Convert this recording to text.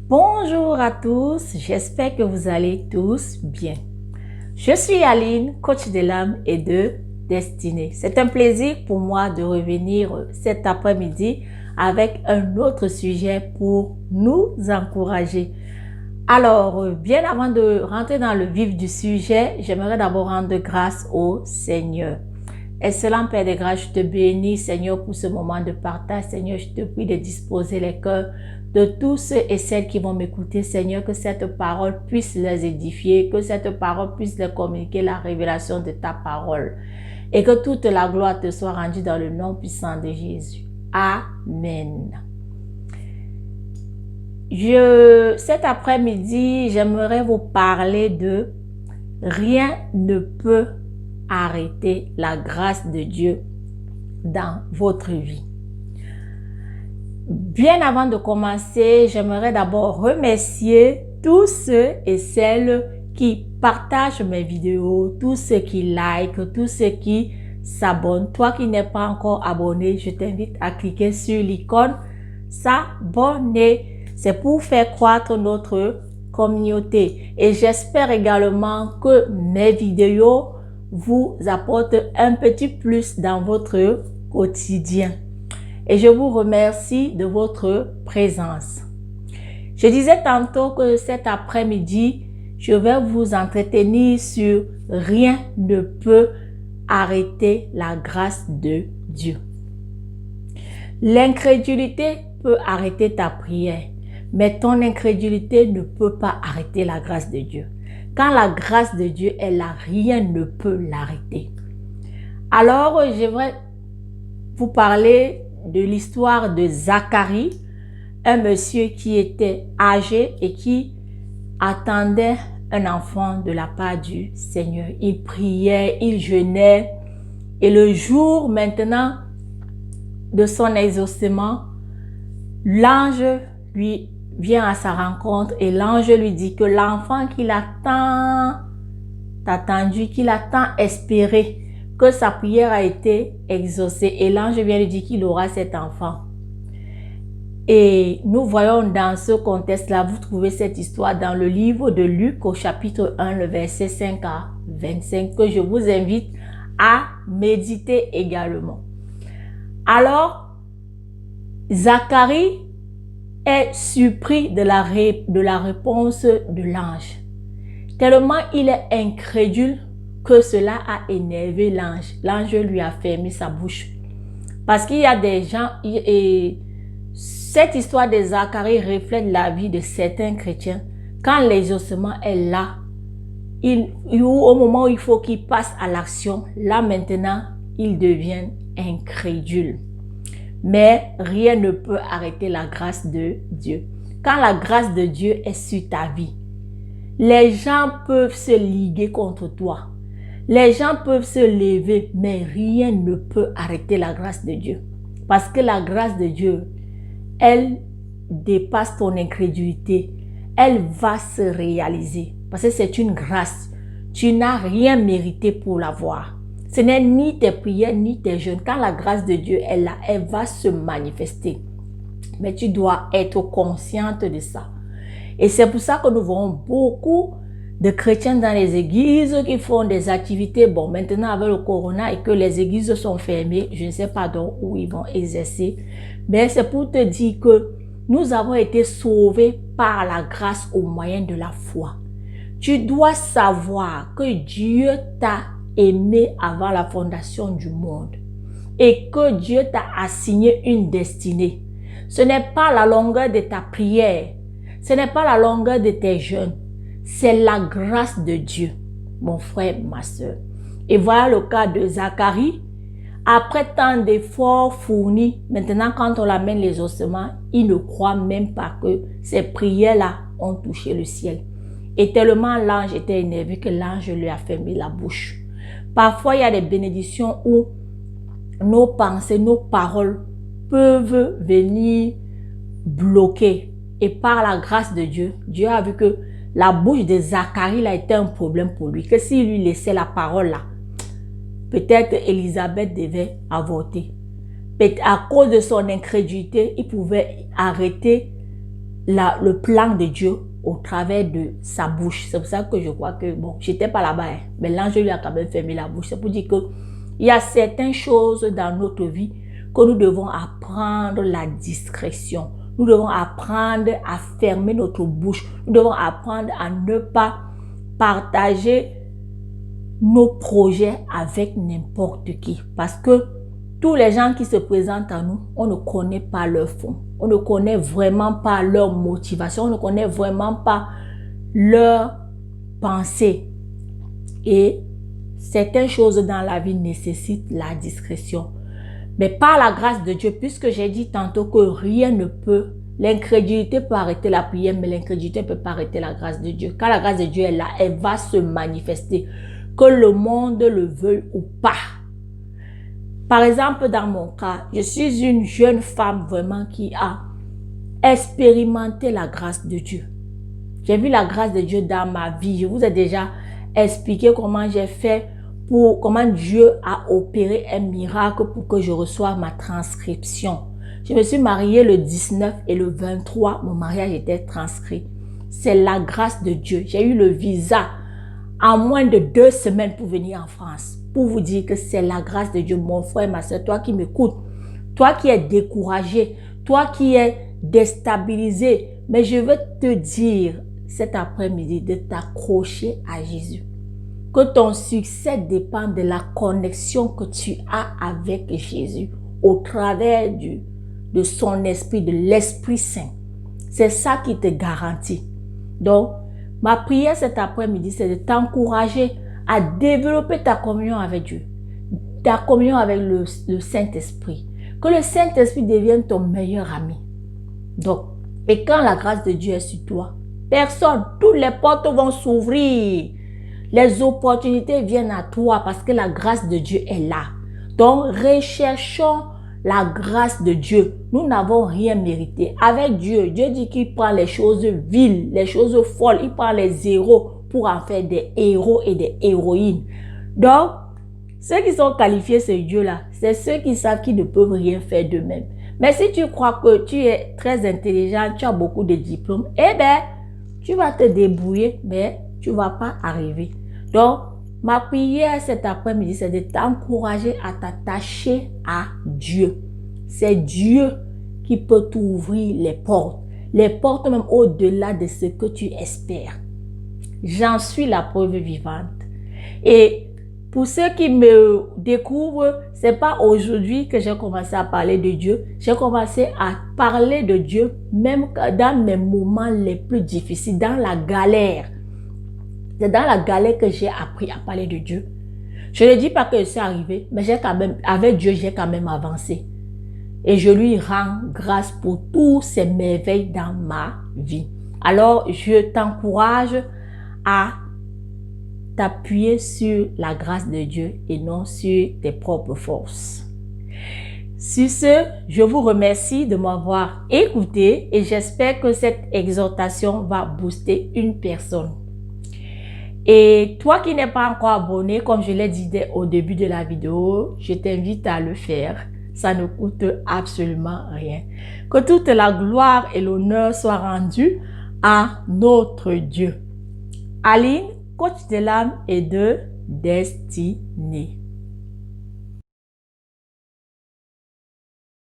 Bonjour à tous, j'espère que vous allez tous bien. Je suis Aline, coach de l'âme et de destinée. C'est un plaisir pour moi de revenir cet après-midi avec un autre sujet pour nous encourager. Alors, bien avant de rentrer dans le vif du sujet, j'aimerais d'abord rendre grâce au Seigneur. Excellent Père de grâce, je te bénis, Seigneur, pour ce moment de partage. Seigneur, je te prie de disposer les cœurs de tous ceux et celles qui vont m'écouter, Seigneur, que cette parole puisse les édifier, que cette parole puisse leur communiquer la révélation de ta parole et que toute la gloire te soit rendue dans le nom puissant de Jésus. Amen. Cet après-midi, j'aimerais vous parler de « Rien ne peut arrêter la grâce de Dieu dans votre vie ». Bien avant de commencer, j'aimerais d'abord remercier tous ceux et celles qui partagent mes vidéos, tous ceux qui like, tous ceux qui s'abonnent. Toi qui n'es pas encore abonné, je t'invite à cliquer sur l'icône s'abonner. C'est pour faire croître notre communauté. Et j'espère également que mes vidéos vous apportent un petit plus dans votre quotidien. Et je vous remercie de votre présence. Je disais tantôt que cet après-midi, je vais vous entretenir sur « Rien ne peut arrêter la grâce de Dieu ». L'incrédulité peut arrêter ta prière, mais ton incrédulité ne peut pas arrêter la grâce de Dieu. Quand la grâce de Dieu est là, rien ne peut l'arrêter. Alors, j'aimerais vous parler de l'histoire de Zacharie, un monsieur qui était âgé et qui attendait un enfant de la part du Seigneur. Il priait, il jeûnait et le jour maintenant de son exaucement, l'ange lui vient à sa rencontre et l'ange lui dit que l'enfant qu'il a tant attendu, qu'il a tant espéré, que sa prière a été exaucée et l'ange vient lui dire qu'il aura cet enfant. Et nous voyons dans ce contexte-là, vous trouvez cette histoire dans le livre de Luc au chapitre 1, le verset 5 à 25, que je vous invite à méditer également. Alors, Zacharie est surpris de la réponse de l'ange. Tellement il est incrédule que cela a énervé l'ange. L'ange lui a fermé sa bouche. Parce qu'il y a des gens, et cette histoire de Zacharie reflète la vie de certains chrétiens. Quand l'exaucement est là, au moment où il faut qu'il passe à l'action, là maintenant, ils deviennent incrédules. Mais rien ne peut arrêter la grâce de Dieu. Quand la grâce de Dieu est sur ta vie, les gens peuvent se liguer contre toi. Les gens peuvent se lever, mais rien ne peut arrêter la grâce de Dieu. Parce que la grâce de Dieu, elle dépasse ton incrédulité. Elle va se réaliser. Parce que c'est une grâce. Tu n'as rien mérité pour l'avoir. Ce n'est ni tes prières, ni tes jeûnes. Quand la grâce de Dieu est là, elle va se manifester. Mais tu dois être consciente de ça. Et c'est pour ça que nous voyons beaucoup de chrétiens dans les églises qui font des activités. Bon, maintenant avec le corona et que les églises sont fermées, je ne sais pas donc où ils vont exercer. Mais c'est pour te dire que nous avons été sauvés par la grâce au moyen de la foi. Tu dois savoir que Dieu t'a aimé avant la fondation du monde et que Dieu t'a assigné une destinée. Ce n'est pas la longueur de ta prière, ce n'est pas la longueur de tes jeûnes, c'est la grâce de Dieu, mon frère, ma soeur. Et voilà le cas de Zacharie. Après tant d'efforts fournis, maintenant quand on l'amène les ossements, il ne croit même pas que ces prières-là ont touché le ciel. Et tellement l'ange était énervé que l'ange lui a fermé la bouche. Parfois, il y a des bénédictions où nos pensées, nos paroles peuvent venir bloquer. Et par la grâce de Dieu, Dieu a vu que la bouche de Zacharie a été un problème pour lui. Que s'il lui laissait la parole là, peut-être Élisabeth devait avorter. À cause de son incrédulité, il pouvait arrêter le plan de Dieu au travers de sa bouche. C'est pour ça que je crois que, bon, j'étais pas là-bas, hein, mais l'ange lui a quand même fermé la bouche. C'est pour dire que il y a certaines choses dans notre vie que nous devons apprendre la discrétion. Nous devons apprendre à fermer notre bouche. Nous devons apprendre à ne pas partager nos projets avec n'importe qui. Parce que tous les gens qui se présentent à nous, on ne connaît pas leur fond. On ne connaît vraiment pas leur motivation. On ne connaît vraiment pas leur pensée. Et certaines choses dans la vie nécessitent la discrétion. Mais par la grâce de Dieu, puisque j'ai dit tantôt que rien ne peut, l'incrédulité peut arrêter la prière, mais l'incrédulité ne peut pas arrêter la grâce de Dieu. Quand la grâce de Dieu est là, elle va se manifester, que le monde le veuille ou pas. Par exemple, dans mon cas, je suis une jeune femme vraiment qui a expérimenté la grâce de Dieu. J'ai vu la grâce de Dieu dans ma vie. Je vous ai déjà expliqué comment j'ai fait, comment Dieu a opéré un miracle pour que je reçoive ma transcription. Je me suis mariée le 19 et le 23, mon mariage était transcrit. C'est la grâce de Dieu. J'ai eu le visa en moins de 2 semaines pour venir en France. Pour vous dire que c'est la grâce de Dieu, mon frère, ma soeur, toi qui m'écoutes, toi qui es découragé, toi qui es déstabilisé, mais je veux te dire cet après-midi de t'accrocher à Jésus. Que ton succès dépend de la connexion que tu as avec Jésus au travers de son esprit, de l'Esprit Saint. C'est ça qui te garantit. Donc, ma prière cet après-midi, c'est de t'encourager à développer ta communion avec Dieu, ta communion avec le Saint-Esprit. Que le Saint-Esprit devienne ton meilleur ami. Donc, et quand la grâce de Dieu est sur toi, personne, toutes les portes vont s'ouvrir. Les opportunités viennent à toi parce que la grâce de Dieu est là. Donc, recherchons la grâce de Dieu. Nous n'avons rien mérité. Avec Dieu, Dieu dit qu'il prend les choses viles, les choses folles. Il prend les zéros pour en faire des héros et des héroïnes. Donc, ceux qui sont qualifiés, ce Dieu-là, c'est ceux qui savent qu'ils ne peuvent rien faire d'eux-mêmes. Mais si tu crois que tu es très intelligent, tu as beaucoup de diplômes, eh bien, tu vas te débrouiller, mais tu ne vas pas arriver. Donc, ma prière cet après-midi, c'est de t'encourager à t'attacher à Dieu. C'est Dieu qui peut t'ouvrir les portes même au-delà de ce que tu espères. J'en suis la preuve vivante. Et pour ceux qui me découvrent, c'est pas aujourd'hui que j'ai commencé à parler de Dieu. J'ai commencé à parler de Dieu même dans mes moments les plus difficiles, dans la galère. C'est dans la galère que j'ai appris à parler de Dieu. Je ne dis pas que je suis arrivée, mais avec Dieu, j'ai quand même avancé. Et je lui rends grâce pour tous ces merveilles dans ma vie. Alors, je t'encourage à t'appuyer sur la grâce de Dieu et non sur tes propres forces. Sur ce, je vous remercie de m'avoir écouté et j'espère que cette exhortation va booster une personne. Et toi qui n'es pas encore abonné, comme je l'ai dit au début de la vidéo, je t'invite à le faire. Ça ne coûte absolument rien. Que toute la gloire et l'honneur soient rendus à notre Dieu. Aline, coach de l'âme et de destinée.